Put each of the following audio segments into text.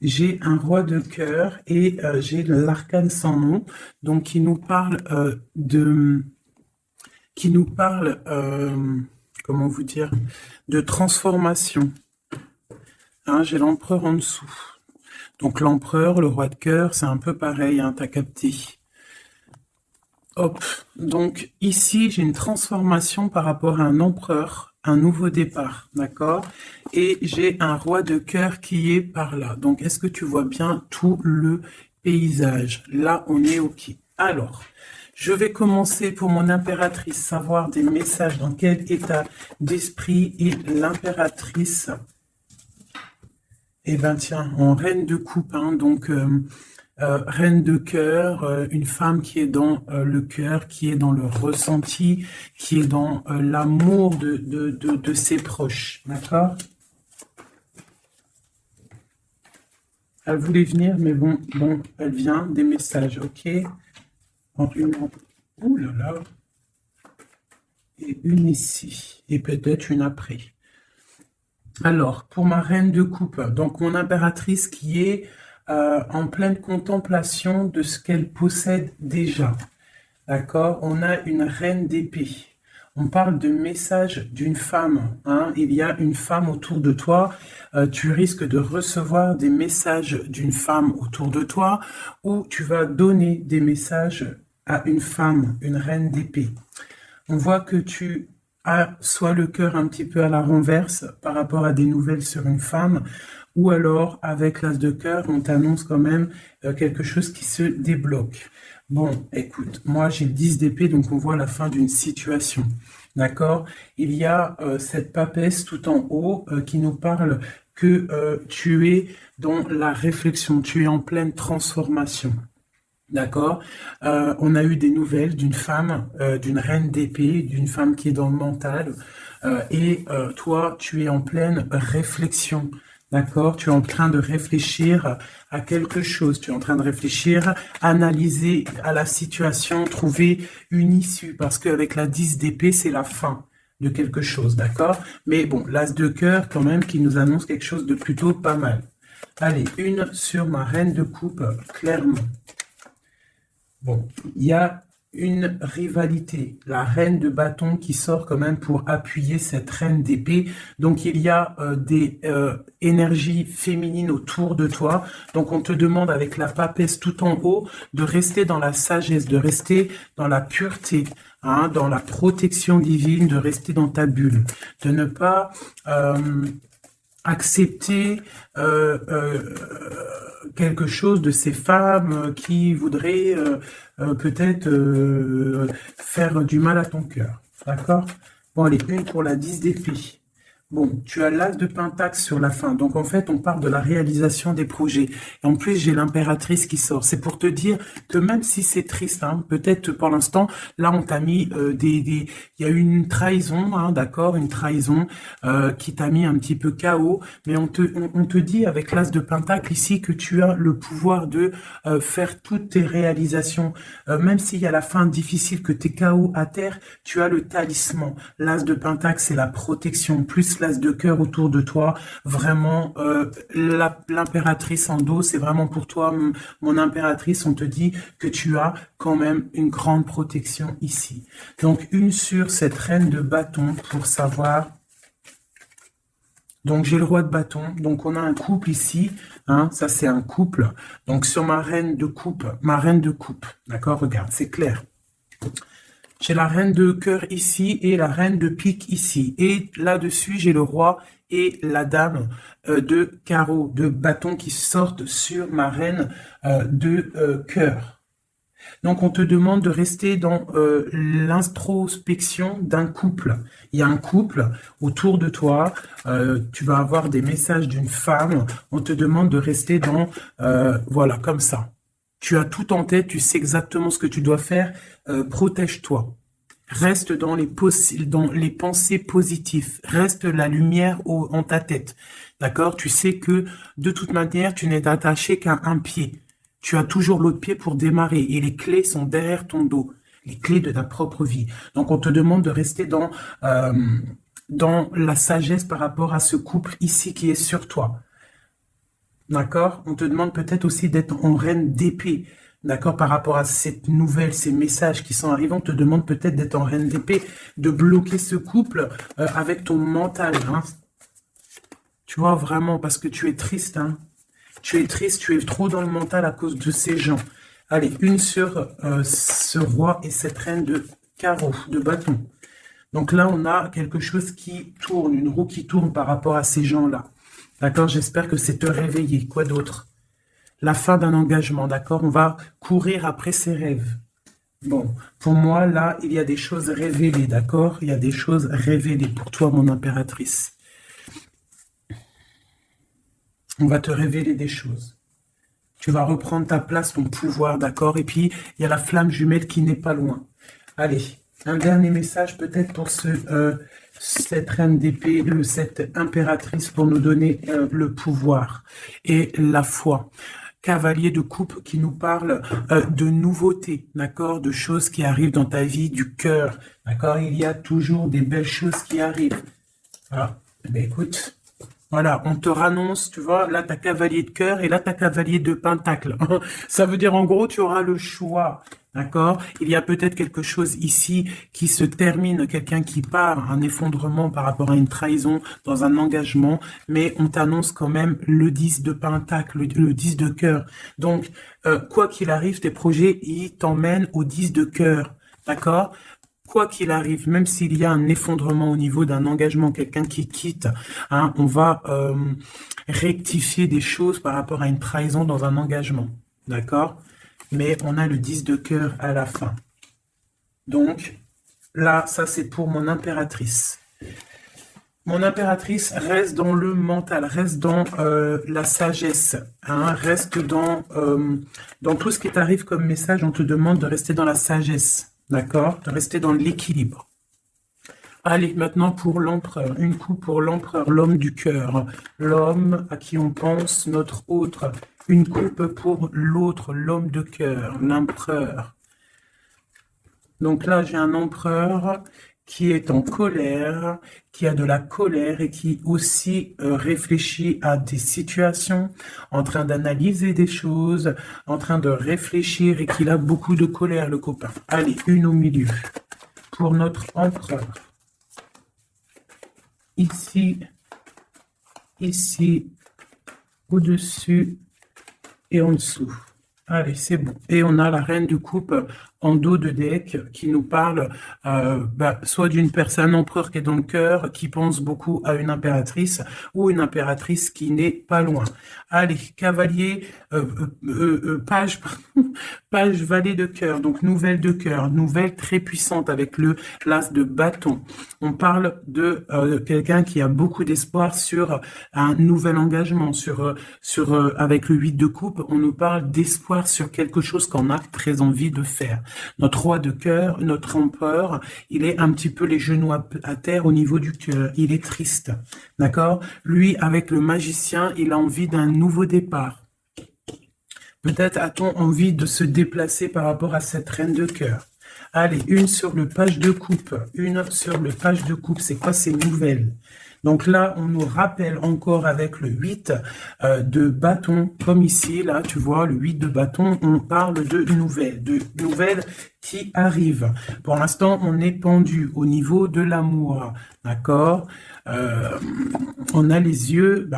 j'ai un roi de cœur et j'ai l'arcane sans nom, donc qui nous parle, comment vous dire, de transformation. Hein, j'ai l'empereur en dessous. Donc l'empereur, le roi de cœur, c'est un peu pareil, hein, t'as capté. Hop, donc ici j'ai une transformation par rapport à un empereur, un nouveau départ, d'accord? Et j'ai un roi de cœur qui est par là. Donc est-ce que tu vois bien tout le paysage? Là, on est OK. Alors, je vais commencer pour mon impératrice, savoir des messages dans quel état d'esprit est l'impératrice. Eh ben tiens, en reine de coupe, hein, donc reine de cœur, une femme qui est dans le cœur, qui est dans le ressenti, qui est dans l'amour de ses proches, d'accord? Elle voulait venir, mais bon, elle vient, des messages, ok? Ouh là là, et une ici, et peut-être une après. Alors, pour ma reine de coupe, donc mon impératrice qui est en pleine contemplation de ce qu'elle possède déjà. D'accord? On a une reine d'épée. On parle de message d'une femme. Hein? Il y a une femme autour de toi. Tu risques de recevoir des messages d'une femme autour de toi ou tu vas donner des messages à une femme, une reine d'épée. On voit que tu as soit le cœur un petit peu à la renverse par rapport à des nouvelles sur une femme, ou alors avec l'as de cœur, on t'annonce quand même quelque chose qui se débloque. Bon, écoute, moi j'ai le 10 d'épée, donc on voit la fin d'une situation. D'accord? Il y a cette papesse tout en haut qui nous parle que tu es dans la réflexion, tu es en pleine transformation. D'accord. On a eu des nouvelles d'une femme, d'une reine d'épée, d'une femme qui est dans le mental. Et toi, tu es en pleine réflexion. D'accord. Tu es en train de réfléchir à quelque chose. Tu es en train de réfléchir, analyser à la situation, trouver une issue. Parce qu'avec la 10 d'épée, c'est la fin de quelque chose. D'accord. Mais bon, l'as de cœur, quand même, qui nous annonce quelque chose de plutôt pas mal. Allez, une sur ma reine de coupe, clairement. Bon, il y a une rivalité, la reine de bâton qui sort quand même pour appuyer cette reine d'épée. Donc il y a des énergies féminines autour de toi. Donc on te demande avec la papesse tout en haut de rester dans la sagesse, de rester dans la pureté, hein, dans la protection divine, de rester dans ta bulle, de ne pas accepter quelque chose de ces femmes qui voudraient peut-être faire du mal à ton cœur. D'accord? Bon, allez, une pour la 10 d'épée. Bon, tu as l'as de pentacle sur la fin. Donc, en fait, on parle de la réalisation des projets. Et en plus, j'ai l'impératrice qui sort. C'est pour te dire que même si c'est triste, hein, peut-être pour l'instant, là, on t'a mis il y a eu une trahison, hein, d'accord, une trahison qui t'a mis un petit peu KO. Mais on te dit avec l'as de pentacle ici que tu as le pouvoir de faire toutes tes réalisations. Même s'il y a la fin difficile, que t'es KO à terre, tu as le talisman. L'as de pentacle, c'est la protection. Plus l'as de cœur autour de toi, vraiment l'impératrice en dos, c'est vraiment pour toi, mon impératrice, on te dit que tu as quand même une grande protection ici. Donc une sur cette reine de bâton pour savoir. Donc j'ai le roi de bâton, donc on a un couple ici, hein, ça c'est un couple. Donc sur ma reine de coupe, d'accord, regarde, c'est clair. J'ai la reine de cœur ici et la reine de pique ici. Et là-dessus, j'ai le roi et la dame de carreau, de bâton qui sortent sur ma reine de cœur. Donc, on te demande de rester dans l'introspection d'un couple. Il y a un couple autour de toi. Tu vas avoir des messages d'une femme. On te demande de rester dans, voilà, comme ça. Tu as tout en tête, tu sais exactement ce que tu dois faire. Protège-toi. Reste dans les pensées positives. Reste la lumière en ta tête. D'accord? Tu sais que de toute manière, tu n'es attaché qu'à un pied. Tu as toujours l'autre pied pour démarrer et les clés sont derrière ton dos. Les clés de ta propre vie. Donc, on te demande de rester dans la sagesse par rapport à ce couple ici qui est sur toi. D'accord? On te demande peut-être aussi d'être en reine d'épée. D'accord? Par rapport à cette nouvelle, ces messages qui sont arrivés, on te demande peut-être d'être en reine d'épée, de bloquer ce couple avec ton mental. Hein. Tu vois, vraiment, parce que tu es triste. Hein. Tu es triste, tu es trop dans le mental à cause de ces gens. Allez, une sur ce roi et cette reine de carreau, de bâton. Donc là, on a quelque chose qui tourne, une roue qui tourne par rapport à ces gens-là. D'accord? J'espère que c'est te réveiller. Quoi d'autre? La fin d'un engagement, d'accord? On va courir après ses rêves. Bon, pour moi, là, il y a des choses révélées, d'accord? Il y a des choses révélées pour toi, mon impératrice. On va te révéler des choses. Tu vas reprendre ta place, ton pouvoir, d'accord? Et puis, il y a la flamme jumelle qui n'est pas loin. Allez, un dernier message peut-être pour cette reine d'épée, cette impératrice pour nous donner le pouvoir et la foi. Cavalier de coupe qui nous parle de nouveautés, d'accord, de choses qui arrivent dans ta vie, du cœur, d'accord. Il y a toujours des belles choses qui arrivent. Voilà. Ben écoute, voilà, on te rannonce, tu vois, là, t'as cavalier de cœur et là, t'as cavalier de pentacle. Ça veut dire, en gros, tu auras le choix, d'accord? Il y a peut-être quelque chose ici qui se termine, quelqu'un qui part, un effondrement par rapport à une trahison dans un engagement, mais on t'annonce quand même le 10 de pentacle, le 10 de cœur. Donc, quoi qu'il arrive, tes projets, ils t'emmènent au 10 de cœur, d'accord? Quoi qu'il arrive, même s'il y a un effondrement au niveau d'un engagement, quelqu'un qui quitte, hein, on va rectifier des choses par rapport à une trahison dans un engagement. D'accord? Mais on a le 10 de cœur à la fin. Donc, là, ça c'est pour mon impératrice. Mon impératrice reste dans le mental, reste dans la sagesse, hein, reste dans tout ce qui t'arrive comme message, on te demande de rester dans la sagesse. D'accord? De rester dans l'équilibre. Allez, maintenant pour l'empereur. Une coupe pour l'empereur, l'homme du cœur. L'homme à qui on pense, notre autre. Une coupe pour l'autre, l'homme de cœur, l'empereur. Donc là, j'ai un empereur qui est en colère, qui a de la colère et qui aussi réfléchit à des situations, en train d'analyser des choses, en train de réfléchir et qu'il a beaucoup de colère, le copain. Allez, une au milieu pour notre empereur. Ici, ici, au-dessus et en dessous. Allez, c'est bon. Et on a la reine de coupe en dos de deck qui nous parle soit d'une personne, un empereur qui est dans le cœur, qui pense beaucoup à une impératrice, ou une impératrice qui n'est pas loin. Allez, cavalier, page, page valet de cœur, donc nouvelle de cœur, nouvelle très puissante avec l'as de bâton. On parle de quelqu'un qui a beaucoup d'espoir sur un nouvel engagement, avec le 8 de coupe, on nous parle d'espoir sur quelque chose qu'on a très envie de faire. Notre roi de cœur, notre empereur, il est un petit peu les genoux à terre au niveau du cœur. Il est triste, d'accord? Lui, avec le magicien, il a envie d'un nouveau départ. Peut-être a-t-on envie de se déplacer par rapport à cette reine de cœur. Allez, une sur le page de coupe. Une sur le page de coupe. C'est quoi ces nouvelles? Donc là, on nous rappelle encore avec le 8 de bâton, comme ici, là, tu vois, le 8 de bâton, on parle de nouvelles qui arrivent. Pour l'instant, on est pendu au niveau de l'amour, d'accord? On a les yeux,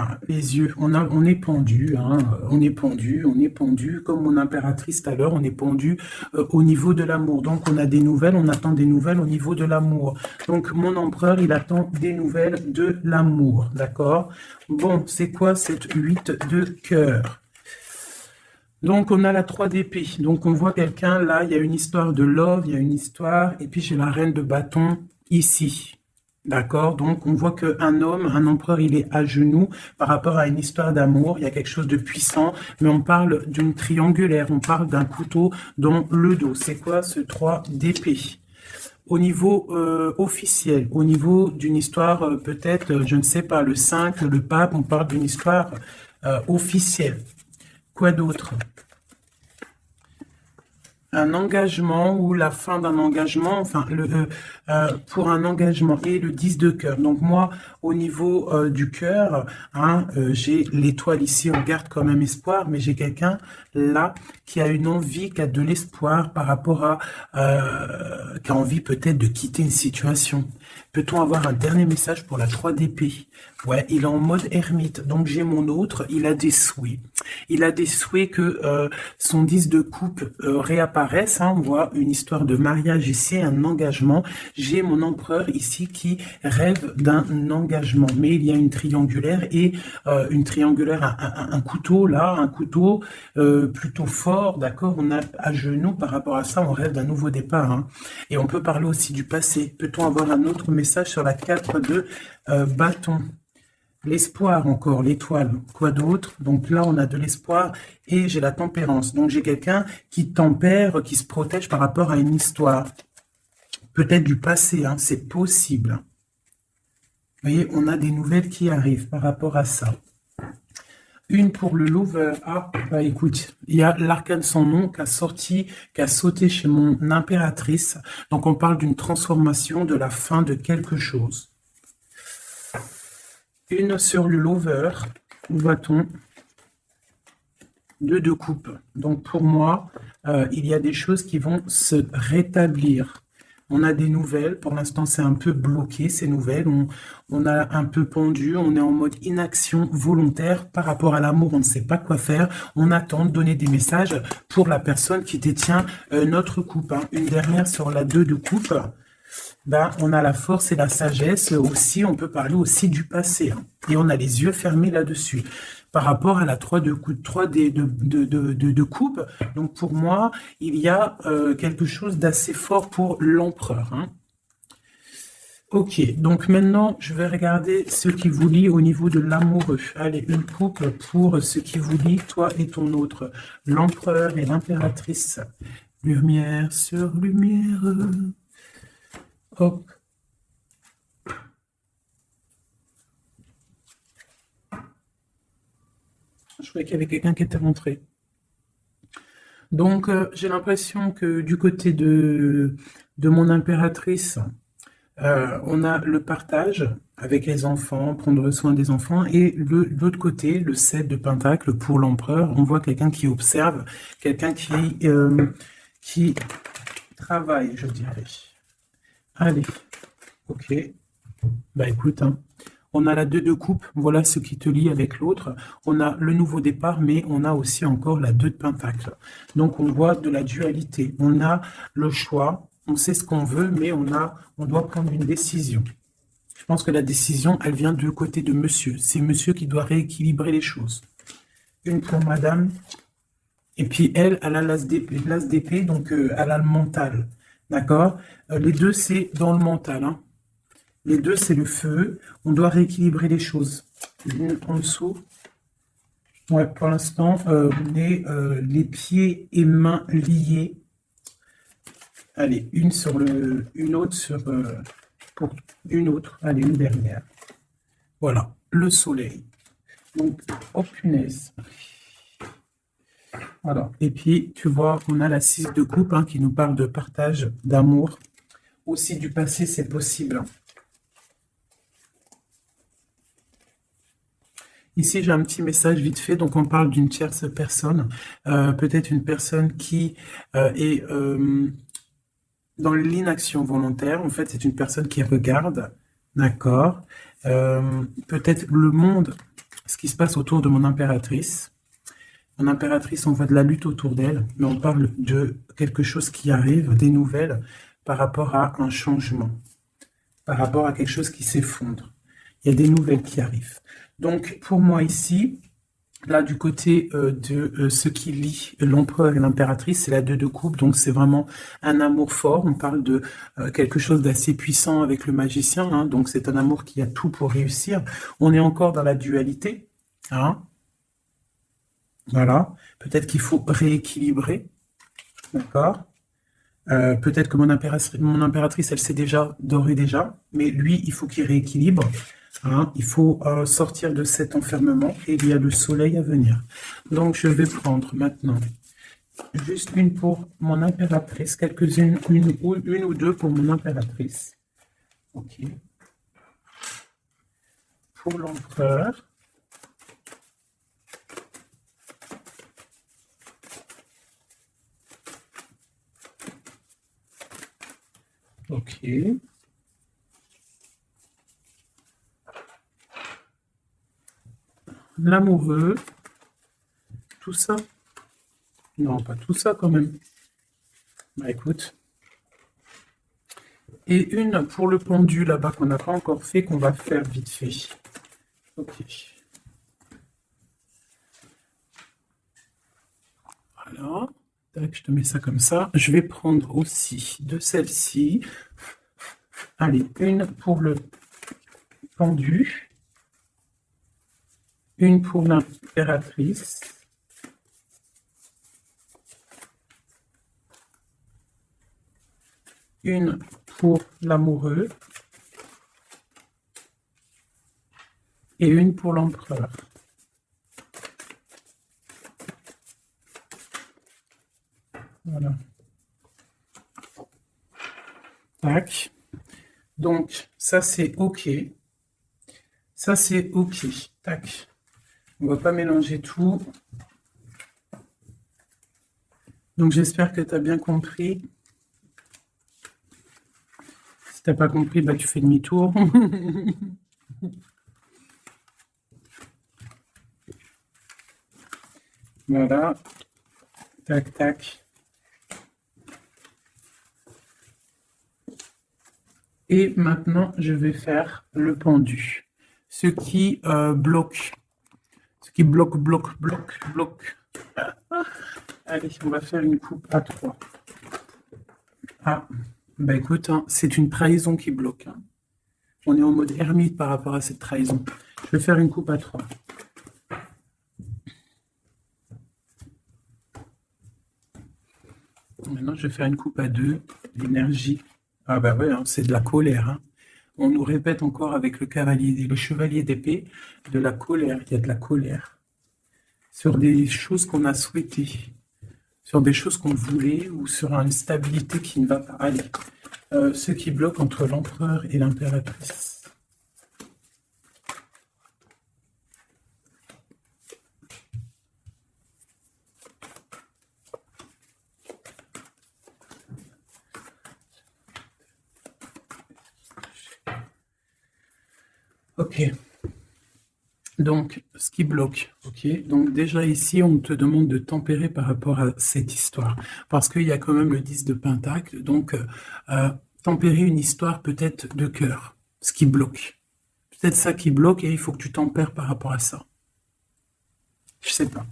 on est pendu, hein, on est pendu, comme mon impératrice tout à l'heure, on est pendu au niveau de l'amour. Donc, on a des nouvelles, on attend des nouvelles au niveau de l'amour. Donc, mon empereur, il attend des nouvelles de l'amour, d'accord? Bon, c'est quoi cette 8 de cœur? Donc, on a la 3 d'épée. Donc, on voit quelqu'un, là, il y a une histoire de love, il y a une histoire, et puis j'ai la reine de bâton ici. D'accord? Donc, on voit qu'un homme, un empereur, il est à genoux par rapport à une histoire d'amour. Il y a quelque chose de puissant, mais on parle d'une triangulaire. On parle d'un couteau dans le dos. C'est quoi ce 3 d'épée? Au niveau officiel, au niveau d'une histoire, peut-être, je ne sais pas, le 5, le pape, on parle d'une histoire officielle. Quoi d'autre? un engagement ou la fin d'un engagement, enfin, pour un engagement et le 10 de cœur. Donc moi, au niveau du cœur, hein, j'ai l'étoile ici, on garde quand même espoir, mais j'ai quelqu'un là qui a une envie, qui a de l'espoir par rapport à, qui a envie peut-être de quitter une situation. Peut-on avoir un dernier message pour la 3 d'épée? Ouais, il est en mode ermite, donc j'ai mon autre, il a des souhaits. Il a des souhaits que son 10 de coupe réapparaisse, hein, on voit une histoire de mariage ici, un engagement. J'ai mon empereur ici qui rêve d'un engagement, mais il y a une triangulaire et une triangulaire, un couteau là, un couteau plutôt fort, d'accord. On a à genoux par rapport à ça, on rêve d'un nouveau départ, hein. Et on peut parler aussi du passé. Peut-on avoir un autre message sur la 4 de bâton? L'espoir encore, l'étoile, quoi d'autre? Donc là, on a de l'espoir et j'ai la tempérance. Donc j'ai quelqu'un qui tempère, qui se protège par rapport à une histoire. Peut-être du passé, hein, c'est possible. Vous voyez, on a des nouvelles qui arrivent par rapport à ça. Une pour le lover. Ah, bah écoute, il y a l'arcane sans nom qui a sorti, qui a sauté chez mon impératrice. Donc on parle d'une transformation, de la fin de quelque chose. Une sur le lover, où va-t-on? 2 de coupe. Donc pour moi, il y a des choses qui vont se rétablir. On a des nouvelles, pour l'instant c'est un peu bloqué ces nouvelles, on a un peu pendu, on est en mode inaction volontaire par rapport à l'amour, on ne sait pas quoi faire, on attend de donner des messages pour la personne qui détient notre coupe, hein. Une dernière sur la 2 de coupe. Ben, on a la force et la sagesse aussi, on peut parler aussi du passé, hein. Et on a les yeux fermés là-dessus. Par rapport à la 3 de coupe, de coupe, donc pour moi, il y a quelque chose d'assez fort pour l'empereur, hein. Ok, donc maintenant, je vais regarder ce qui vous lie au niveau de l'amoureux. Allez, une coupe pour ce qui vous lie, toi et ton autre. L'empereur et l'impératrice. Lumière sur lumière. Hop. Je croyais qu'il y avait quelqu'un qui était rentré. Donc, j'ai l'impression que du côté de mon impératrice, on a le partage avec les enfants, prendre soin des enfants, et l'autre côté, le 7 de Pentacle pour l'empereur, on voit quelqu'un qui observe, quelqu'un qui travaille, je dirais. Allez, ok. Bah écoute, hein. On a la 2 de coupe, voilà ce qui te lie avec l'autre. On a le nouveau départ, mais on a aussi encore la 2 de Pentacle. Donc on voit de la dualité. On a le choix, on sait ce qu'on veut, mais on doit prendre une décision. Je pense que la décision, elle vient du côté de monsieur. C'est monsieur qui doit rééquilibrer les choses. Une pour madame. Et puis elle a l'as d'épée, donc elle a le mental. D'accord? Les deux, c'est dans le mental, hein. Les deux, c'est le feu. On doit rééquilibrer les choses. Une en dessous. Ouais, pour l'instant, on est les pieds et mains liés. Allez, une autre sur pour une autre. Allez, une dernière. Voilà, le soleil. Donc, oh punaise. Voilà. Et puis, tu vois, on a la 6 de coupe, hein, qui nous parle de partage, d'amour. Aussi du passé, c'est possible. Ici, j'ai un petit message vite fait. Donc, on parle d'une tierce personne. Peut-être une personne qui est dans l'inaction volontaire. En fait, c'est une personne qui regarde. D'accord. Peut-être le monde, ce qui se passe autour de mon impératrice. Mon impératrice, on voit de la lutte autour d'elle, mais on parle de quelque chose qui arrive, des nouvelles, par rapport à un changement, par rapport à quelque chose qui s'effondre. Il y a des nouvelles qui arrivent. Donc, pour moi ici, là, du côté de ce qui lie l'empereur et l'impératrice, c'est la 2 de coupe, donc c'est vraiment un amour fort. On parle de quelque chose d'assez puissant avec le magicien, hein, donc c'est un amour qui a tout pour réussir. On est encore dans la dualité, hein. Voilà, peut-être qu'il faut rééquilibrer, d'accord. Peut-être que mon impératrice, elle sait déjà, d'ores et déjà, mais lui, il faut qu'il rééquilibre. Hein, il faut sortir de cet enfermement et il y a le soleil à venir. Donc, je vais prendre maintenant Juste une pour mon impératrice, quelques-unes, une ou deux pour mon impératrice. Ok. Pour l'empereur. Ok. L'amoureux. Tout ça. Non, pas tout ça quand même. Bah écoute. Et une pour le pendu là-bas qu'on n'a pas encore fait, qu'on va faire vite fait. Ok. Voilà. Tac, je te mets ça comme ça. Je vais prendre aussi de celle-ci. Allez, une pour le pendu. Une pour l'impératrice. Une pour l'amoureux. Et une pour l'empereur. Voilà. Tac. Donc, ça c'est OK. Ça c'est OK. Tac. On va pas mélanger tout. Donc, j'espère que tu as bien compris. Si tu n'as pas compris, bah, tu fais demi-tour. Voilà. Tac, tac. Et maintenant, je vais faire le pendu. Ce qui bloque. Ce qui bloque. Allez, on va faire une coupe à 3. Ah, bah écoute, hein, c'est une trahison qui bloque. Hein. On est en mode ermite par rapport à cette trahison. Je vais faire une coupe à 3. Maintenant, je vais faire une coupe à 2. L'énergie. Ah bah ouais, hein, c'est de la colère. Hein. On nous répète encore avec le chevalier d'épée, de la colère. Il y a de la colère. Sur des choses qu'on a souhaitées. Sur des choses qu'on voulait ou sur une stabilité qui ne va pas. Allez. Ce qui bloque entre l'empereur et l'impératrice. Ok. Donc, ce qui bloque, ok. Donc déjà ici, on te demande de tempérer par rapport à cette histoire, parce qu'il y a quand même le 10 de Pentacle. Donc, tempérer une histoire peut-être de cœur, ce qui bloque. Peut-être ça qui bloque et il faut que tu tempères par rapport à ça. Je sais pas.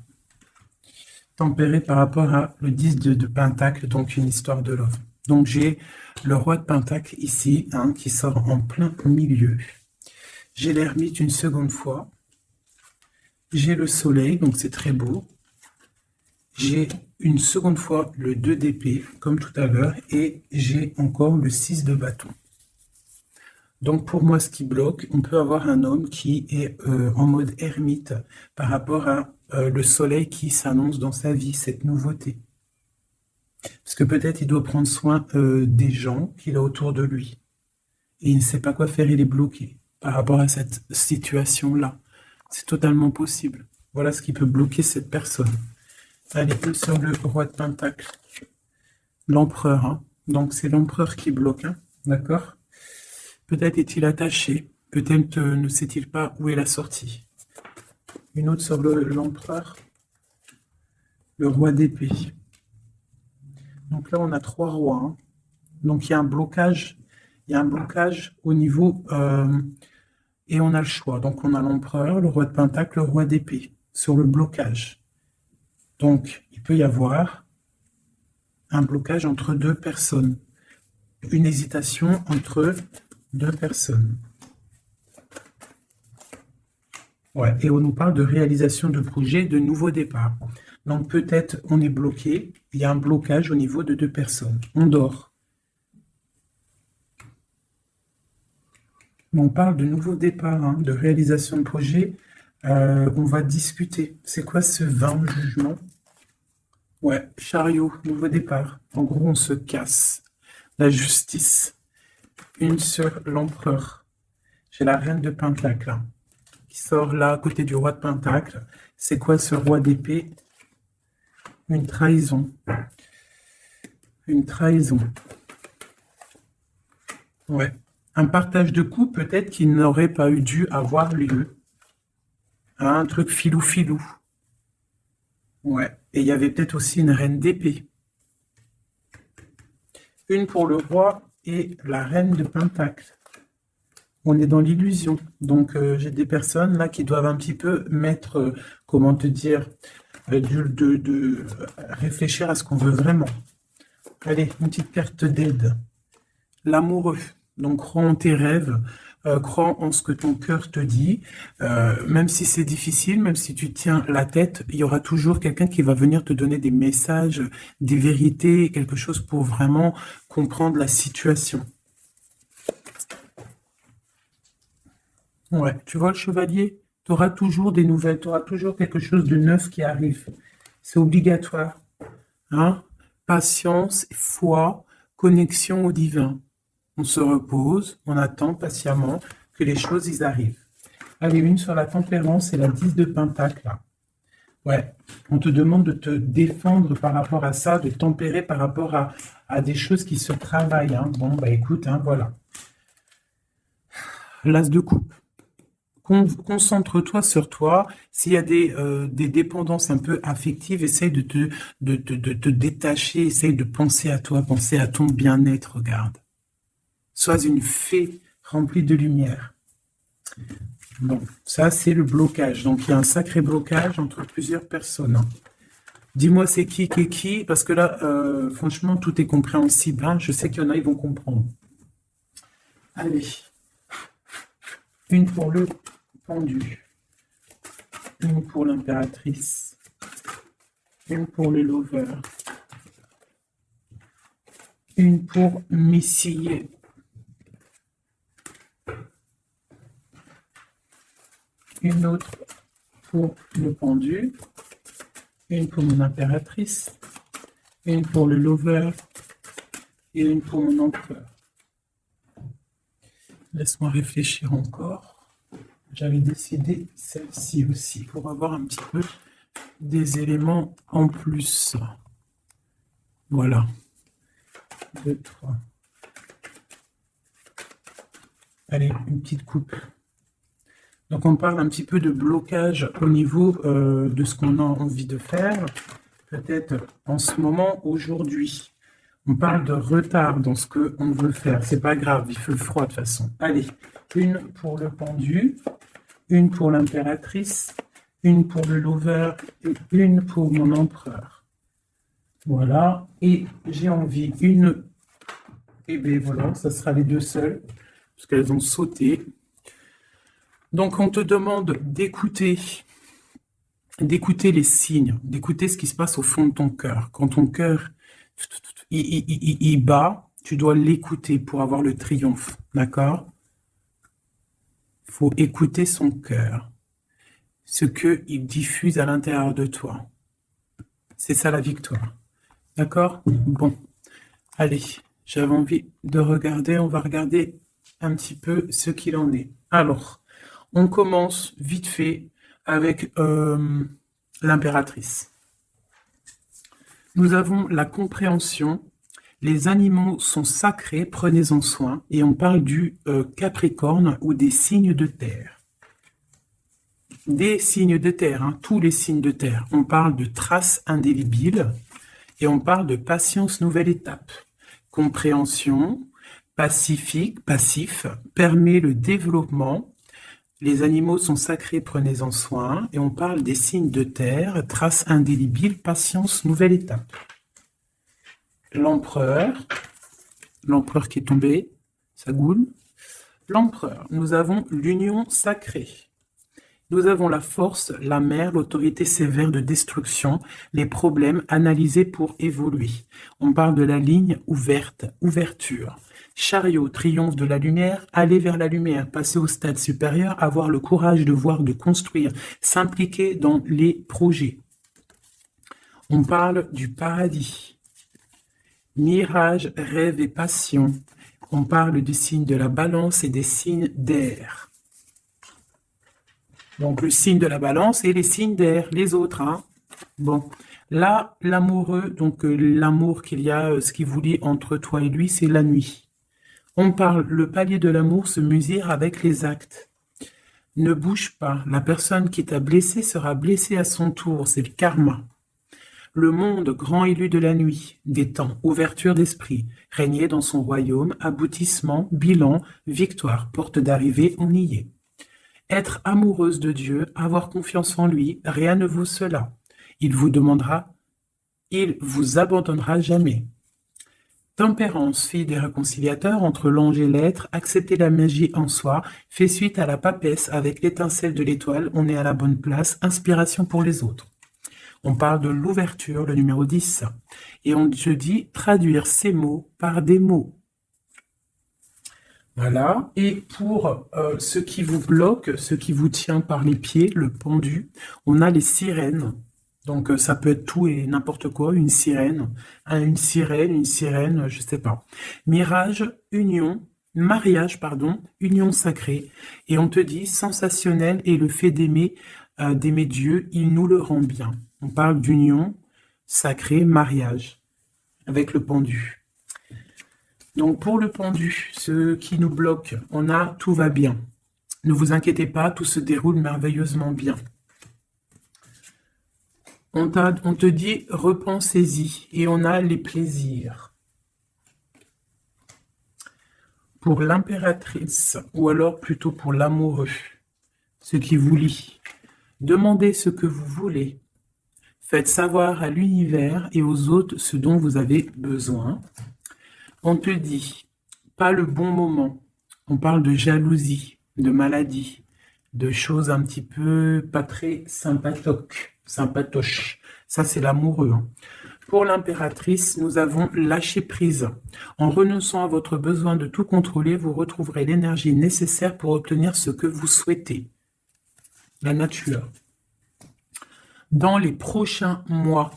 Tempérer par rapport à le 10 de Pentacle, donc une histoire de love. Donc j'ai le roi de Pentacle ici, hein, qui sort en plein milieu. J'ai l'ermite une seconde fois. J'ai le soleil, donc c'est très beau. J'ai une seconde fois le 2 d'épée, comme tout à l'heure, et j'ai encore le 6 de bâton. Donc pour moi, ce qui bloque, on peut avoir un homme qui est en mode ermite par rapport à le soleil qui s'annonce dans sa vie, cette nouveauté. Parce que peut-être il doit prendre soin des gens qu'il a autour de lui. Et il ne sait pas quoi faire, il est bloqué par rapport à cette situation-là. C'est totalement possible. Voilà ce qui peut bloquer cette personne. Allez, sur le roi de Pentacle. L'empereur. Hein. Donc c'est l'empereur qui bloque. Hein. D'accord? Peut-être est-il attaché. Peut-être ne sait-il pas où est la sortie. Une autre sur l'empereur. Le roi d'épée. Donc là, on a 3 rois. Hein. Donc il y a un blocage. Il y a un blocage au niveau... et on a le choix. Donc on a l'empereur, le roi de Pentacle, le roi d'épée. Sur le blocage. Donc, il peut y avoir un blocage entre 2 personnes. Une hésitation entre 2 personnes. Ouais, et on nous parle de réalisation de projets, de nouveaux départs. Donc peut-être on est bloqué, il y a un blocage au niveau de 2 personnes. On dort. On parle de nouveaux départs, hein, de réalisation de projets. On va discuter. C'est quoi ce 20 jugement? Ouais, chariot, nouveau départ. En gros, on se casse. La justice. Une sur l'empereur. J'ai la reine de Pentacle, là, qui sort là, à côté du roi de Pentacle. C'est quoi ce roi d'épée? Une trahison. Une trahison. Ouais. Un partage de coups, peut-être qu'il n'aurait pas eu dû avoir lieu. Hein, un truc filou-filou. Ouais. Et il y avait peut-être aussi une reine d'épée. Une pour le roi et la reine de Pentacle. On est dans l'illusion. Donc, j'ai des personnes là qui doivent un petit peu mettre, comment te dire, de réfléchir à ce qu'on veut vraiment. Allez, une petite carte d'aide. L'amoureux. Donc, crois en tes rêves, crois en ce que ton cœur te dit. Même si c'est difficile, même si tu tiens la tête, il y aura toujours quelqu'un qui va venir te donner des messages, des vérités, quelque chose pour vraiment comprendre la situation. Ouais, tu vois le chevalier? Tu auras toujours des nouvelles, tu auras toujours quelque chose de neuf qui arrive. C'est obligatoire. Hein? Patience, foi, connexion au divin. On se repose, on attend patiemment que les choses y arrivent. Allez, une sur la tempérance et la 10 de Pentacle, là. Ouais, on te demande de te défendre par rapport à ça, de tempérer par rapport à des choses qui se travaillent. Hein. Bon, bah écoute, hein, voilà. L'as de coupe. Concentre-toi sur toi. S'il y a des dépendances un peu affectives, essaye de te détacher, essaye de penser à toi, penser à ton bien-être, regarde. Sois une fée remplie de lumière. Bon, ça c'est le blocage. Donc il y a un sacré blocage entre plusieurs personnes. Dis-moi c'est qui, parce que là, franchement, tout est compréhensible. Hein. Je sais qu'il y en a, ils vont comprendre. Allez. Une pour le pendu. Une pour l'impératrice. Une pour le lover. Une pour Messie. Une autre pour le pendu. Une pour mon impératrice. Une pour le lover. Et une pour mon empereur. Laisse-moi réfléchir encore. J'avais décidé celle-ci aussi pour avoir un petit peu des éléments en plus. Voilà. 2, 3. Allez, une petite coupe. Donc on parle un petit peu de blocage au niveau de ce qu'on a envie de faire. Peut-être en ce moment, aujourd'hui. On parle de retard dans ce qu'on veut faire. C'est pas grave, il fait froid de toute façon. Allez, une pour le pendu, une pour l'impératrice, une pour le lover et une pour mon empereur. Voilà. Et j'ai envie une... Et bien voilà, ça sera les deux seules, parce qu'elles ont sauté. Donc on te demande d'écouter les signes, d'écouter ce qui se passe au fond de ton cœur. Quand ton cœur il bat, tu dois l'écouter pour avoir le triomphe, d'accord? Il faut écouter son cœur, ce qu'il diffuse à l'intérieur de toi. C'est ça la victoire, d'accord? Bon, allez, j'avais envie de regarder, on va regarder un petit peu ce qu'il en est. Alors, on commence vite fait avec l'impératrice. Nous avons la compréhension. Les animaux sont sacrés, prenez-en soin. Et on parle du Capricorne ou des signes de terre. Des signes de terre, hein, tous les signes de terre. On parle de traces indélébiles et on parle de patience, nouvelle étape. Compréhension, passif, permet le développement. Les animaux sont sacrés, prenez-en soin. Et on parle des signes de terre, traces indélébiles, patience, nouvelle étape. L'empereur qui est tombé, Sagoul. L'empereur, nous avons l'union sacrée. Nous avons la force, la mer, l'autorité sévère de destruction, les problèmes analysés pour évoluer. On parle de la ligne ouverte, ouverture. Chariot, triomphe de la lumière, aller vers la lumière, passer au stade supérieur, avoir le courage de voir, de construire, s'impliquer dans les projets. On parle du paradis. Mirage, rêve et passion. On parle du signe de la balance et des signes d'air. Donc, le signe de la balance et les signes d'air, les autres. Hein. Bon, là, l'amoureux, donc l'amour qu'il y a, ce qui vous lie entre toi et lui, c'est la nuit. On parle, le palier de l'amour se mesure avec les actes. Ne bouge pas, la personne qui t'a blessé sera blessée à son tour, c'est le karma. Le monde, grand élu de la nuit, des temps, ouverture d'esprit, régner dans son royaume, aboutissement, bilan, victoire, porte d'arrivée, on y est. Être amoureuse de Dieu, avoir confiance en lui, rien ne vaut cela. Il vous abandonnera jamais. Tempérance, fille des réconciliateurs entre l'ange et l'être, accepter la magie en soi, fait suite à la papesse avec l'étincelle de l'étoile, on est à la bonne place, inspiration pour les autres. On parle de l'ouverture, le numéro 10. Et je dis traduire ces mots par des mots. Voilà. Et pour ce qui vous bloque, ce qui vous tient par les pieds, le pendu, on a les sirènes. Donc ça peut être tout et n'importe quoi, une sirène, une sirène, je sais pas. Mirage, mariage, union sacrée. Et on te dit sensationnel et le fait d'aimer Dieu, il nous le rend bien. On parle d'union sacrée, mariage, avec le pendu. Donc pour le pendu, ce qui nous bloque, on a tout va bien. Ne vous inquiétez pas, tout se déroule merveilleusement bien. On te dit repensez-y et on a les plaisirs. Pour l'impératrice, ou alors plutôt pour l'amoureux, ce qui vous lie. Demandez ce que vous voulez. Faites savoir à l'univers et aux autres ce dont vous avez besoin. On te dit, pas le bon moment. On parle de jalousie, de maladie, de choses un petit peu pas très sympatoches. Ça, c'est l'amoureux. Hein. Pour l'impératrice, nous avons lâché prise. En renonçant à votre besoin de tout contrôler, vous retrouverez l'énergie nécessaire pour obtenir ce que vous souhaitez. La nature. Dans les prochains mois,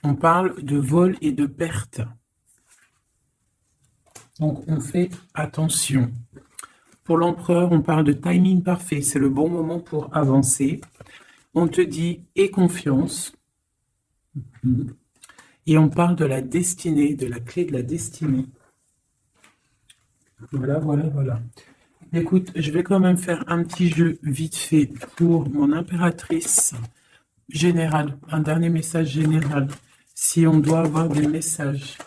on parle de vol et de perte. Donc, on fait attention. Pour l'empereur, on parle de timing parfait. C'est le bon moment pour avancer. On te dit « aie confiance ». Et on parle de la destinée, de la clé de la destinée. Voilà. Écoute, je vais quand même faire un petit jeu vite fait pour mon impératrice générale. Un dernier message général. Si on doit avoir des messages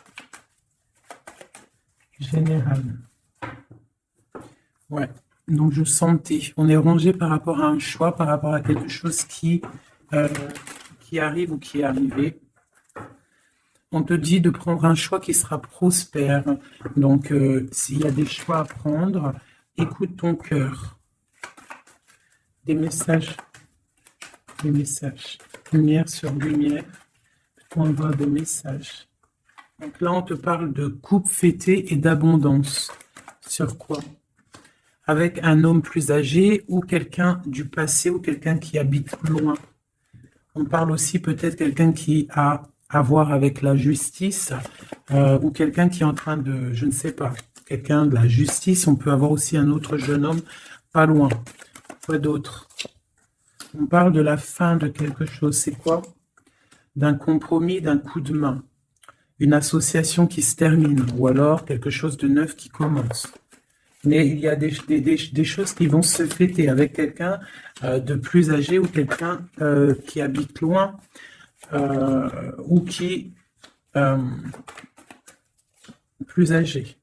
général. Ouais, donc je sentais. On est rangé par rapport à un choix, par rapport à quelque chose qui arrive ou qui est arrivé. On te dit de prendre un choix qui sera prospère. Donc, s'il y a des choix à prendre, écoute ton cœur. Des messages. Lumière sur lumière. On voit des messages. Donc là, on te parle de couple fêté et d'abondance. Sur quoi? Avec un homme plus âgé ou quelqu'un du passé ou quelqu'un qui habite loin. On parle aussi peut-être quelqu'un qui a à voir avec la justice ou quelqu'un qui est en train de, je ne sais pas, quelqu'un de la justice. On peut avoir aussi un autre jeune homme pas loin. Quoi d'autre? On parle de la fin de quelque chose. C'est quoi? D'un compromis, d'un coup de main. Une association qui se termine, ou alors quelque chose de neuf qui commence. Mais il y a des choses qui vont se fêter avec quelqu'un de plus âgé ou quelqu'un qui habite loin ou qui plus âgé.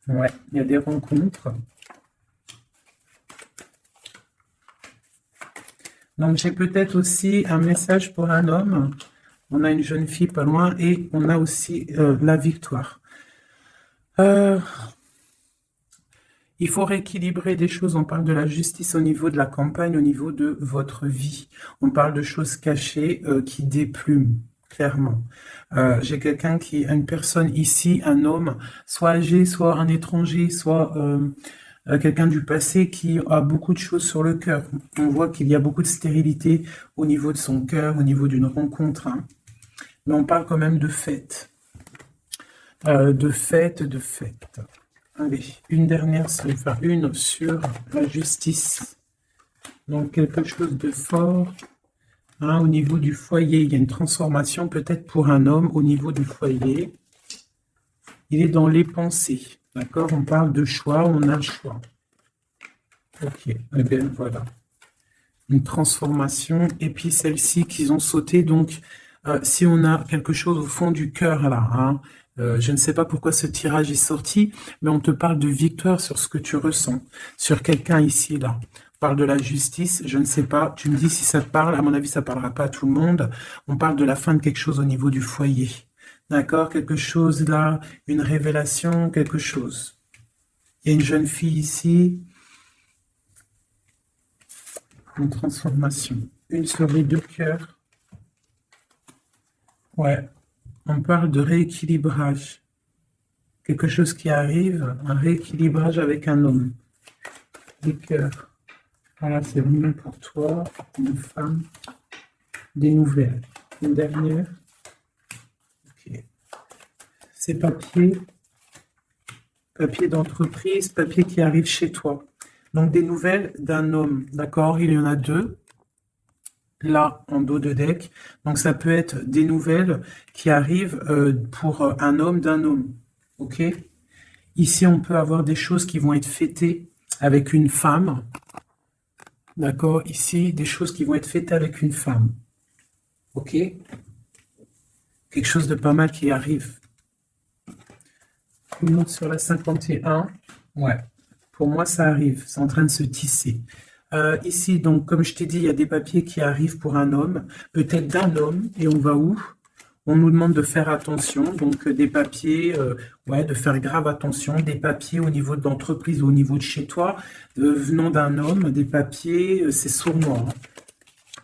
Ouais, il y a des rencontres. Donc j'ai peut-être aussi un message pour un homme. On a une jeune fille pas loin et on a aussi la victoire. Il faut rééquilibrer des choses. On parle de la justice au niveau de la campagne, au niveau de votre vie. On parle de choses cachées qui déplument, clairement. J'ai quelqu'un une personne ici, un homme, soit âgé, soit un étranger, soit quelqu'un du passé qui a beaucoup de choses sur le cœur. On voit qu'il y a beaucoup de stérilité au niveau de son cœur, au niveau d'une rencontre, hein. Mais on parle quand même de fête. De fête, de fête. Allez, une dernière, enfin une sur la justice. Donc quelque chose de fort, hein, au niveau du foyer. Il y a une transformation peut-être pour un homme au niveau du foyer. Il est dans les pensées. D'accord? On parle de choix, on a le choix. Ok, eh bien voilà. Une transformation. Et puis celle-ci qu'ils ont sauté. Donc, si on a quelque chose au fond du cœur là, hein, je ne sais pas pourquoi ce tirage est sorti, mais on te parle de victoire sur ce que tu ressens, sur quelqu'un ici là. On parle de la justice, je ne sais pas, tu me dis si ça te parle, à mon avis ça ne parlera pas à tout le monde. On parle de la fin de quelque chose au niveau du foyer. D'accord? Quelque chose là, une révélation, quelque chose. Il y a une jeune fille ici. Une transformation. Une sur les deux cœurs. Ouais. On parle de rééquilibrage. Quelque chose qui arrive, un rééquilibrage avec un homme. Les cœurs. Voilà, c'est vraiment pour toi, une femme. Des nouvelles. Une dernière. Ok. C'est papier. Papier d'entreprise, papier qui arrive chez toi. Donc des nouvelles d'un homme, d'accord? Il y en a deux, là, en dos de deck. Donc ça peut être des nouvelles qui arrivent pour un homme d'un homme, ok? Ici, on peut avoir des choses qui vont être fêtées avec une femme, d'accord? Ici, des choses qui vont être fêtées avec une femme, ok? Quelque chose de pas mal qui arrive. Une autre sur la 51, ouais. Pour moi, ça arrive. C'est en train de se tisser. Ici, donc, comme je t'ai dit, il y a des papiers qui arrivent pour un homme, peut-être d'un homme, et on va où? On nous demande de faire attention, donc des papiers, ouais, de faire grave attention, des papiers au niveau de l'entreprise ou au niveau de chez toi, venant d'un homme, des papiers, c'est sournois, hein.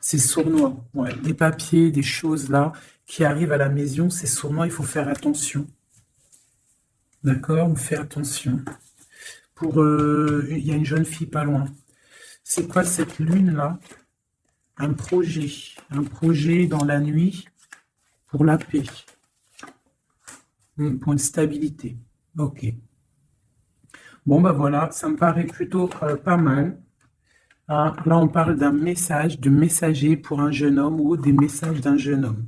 C'est sournois, ouais. Des papiers, des choses là, qui arrivent à la maison, c'est sournois, il faut faire attention. D'accord? On fait attention. Il y a une jeune fille pas loin. C'est quoi cette lune-là? Un projet dans la nuit pour la paix, pour une stabilité. Ok. Bon, ben voilà, ça me paraît plutôt pas mal. Ah, là, on parle d'un message, de messager pour un jeune homme ou des messages d'un jeune homme.